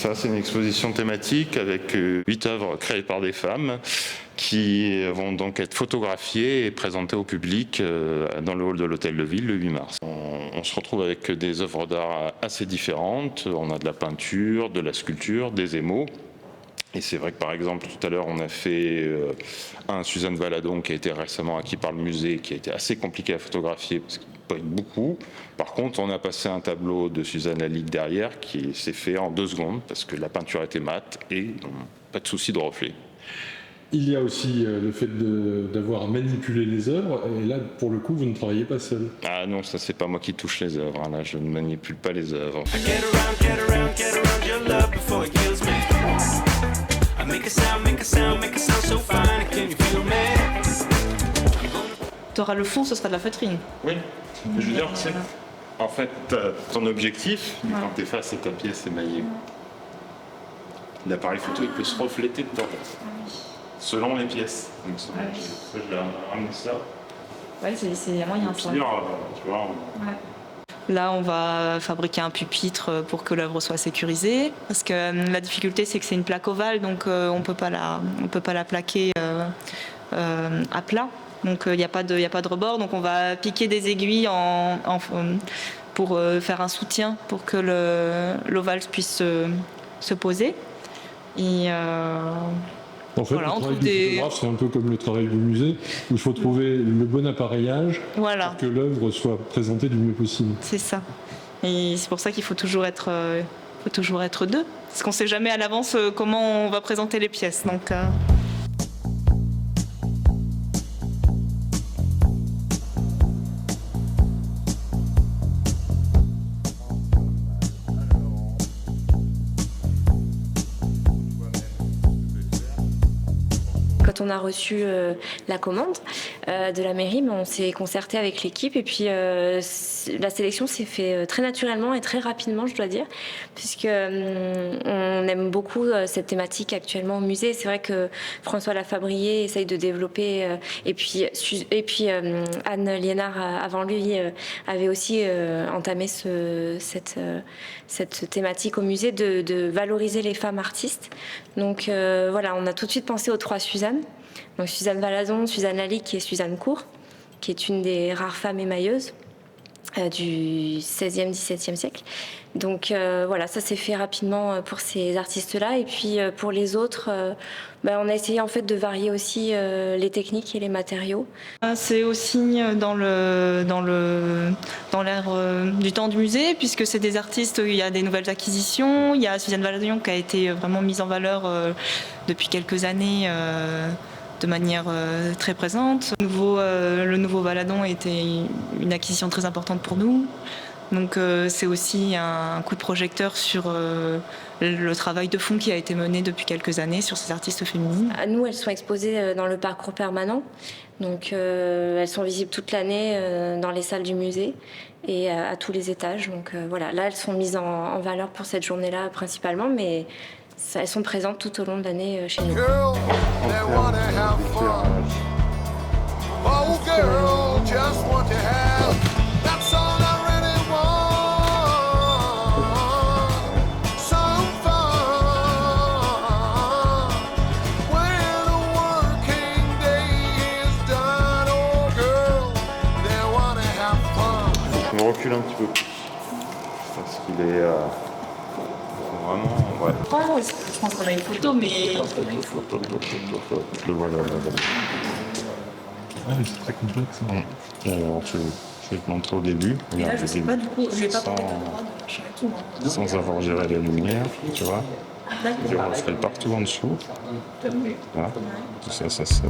Ça, c'est une exposition thématique avec 8 œuvres créées par des femmes qui vont donc être photographiées et présentées au public dans le hall de l'Hôtel de Ville le 8 mars. On se retrouve avec des œuvres d'art assez différentes. On a de la peinture, de la sculpture, des émaux. Et c'est vrai que par exemple, tout à l'heure, on a fait un Suzanne Valadon qui a été récemment acquis par le musée, qui a été assez compliqué à photographier parce qu'il n'y a pas eu beaucoup. Par contre, on a passé un tableau de Suzanne Lalique derrière qui s'est fait en 2 secondes parce que la peinture était mate et pas de souci de reflet. Il y a aussi le fait d'avoir manipulé les œuvres, et là, pour le coup, vous ne travaillez pas seul. Ah non, ça c'est pas moi qui touche les œuvres, là je ne manipule pas les œuvres. Tu auras le fond, ce sera de la feutrine. Oui, je veux dire, c'est en fait ton objectif, quand tu es face à ta pièce émaillée, l'appareil photo il peut se refléter dedans, selon les pièces. Donc ça, je vais ramener ça. Ouais, il y a moyen ça. Tu vois, Là, on va fabriquer un pupitre pour que l'œuvre soit sécurisée. Parce que la difficulté, c'est que c'est une plaque ovale, donc on peut pas la plaquer à plat. Donc il n'y a pas de rebord. Donc on va piquer des aiguilles pour faire un soutien pour que l'ovale puisse se poser. Et en fait, voilà, le travail du photographe, c'est un peu comme le travail du musée, où il faut trouver le bon appareillage pour que l'œuvre soit présentée du mieux possible. C'est ça. Et c'est pour ça qu'il faut toujours être deux. Parce qu'on ne sait jamais à l'avance comment on va présenter les pièces. Donc, Quand on a reçu la commande de la mairie, on s'est concerté avec l'équipe et puis la sélection s'est faite très naturellement et très rapidement, je dois dire, puisque on aime beaucoup cette thématique actuellement au musée. C'est vrai que François Lafabrié essaye de développer et puis Anne Liénard avant lui avait aussi entamé cette thématique au musée de valoriser les femmes artistes. Donc voilà, on a tout de suite pensé aux 3 Suzanne. Donc Suzanne Valadon, Suzanne Lalique et Suzanne Court, qui est une des rares femmes émailleuses du XVIe, XVIIe siècle. Donc voilà, ça s'est fait rapidement pour ces artistes-là. Et puis pour les autres, on a essayé en fait de varier aussi les techniques et les matériaux. C'est aussi dans l'ère du temps du musée, puisque c'est des artistes, il y a des nouvelles acquisitions. Il y a Suzanne Valadon qui a été vraiment mise en valeur depuis quelques années de manière très présente. Le nouveau Valadon était une acquisition très importante pour nous. Donc c'est aussi un coup de projecteur sur le travail de fond qui a été mené depuis quelques années sur ces artistes féminines. À nous, elles sont exposées dans le parcours permanent. Donc elles sont visibles toute l'année dans les salles du musée et à tous les étages. Donc voilà, là elles sont mises en valeur pour cette journée-là principalement, mais elles sont présentes tout au long de l'année chez nous. Je me recule un petit peu plus parce qu'il est vraiment. Ouais. Je pense qu'on a une photo, mais. Je le vois là. Ah, mais c'est très complexe. Alors, je vais te montrer au début. Et là, je sais pas du coup, je vais pas porter sans avoir géré la lumière, tu vois. Je refais partout en dessous. Voilà. Tout ça se.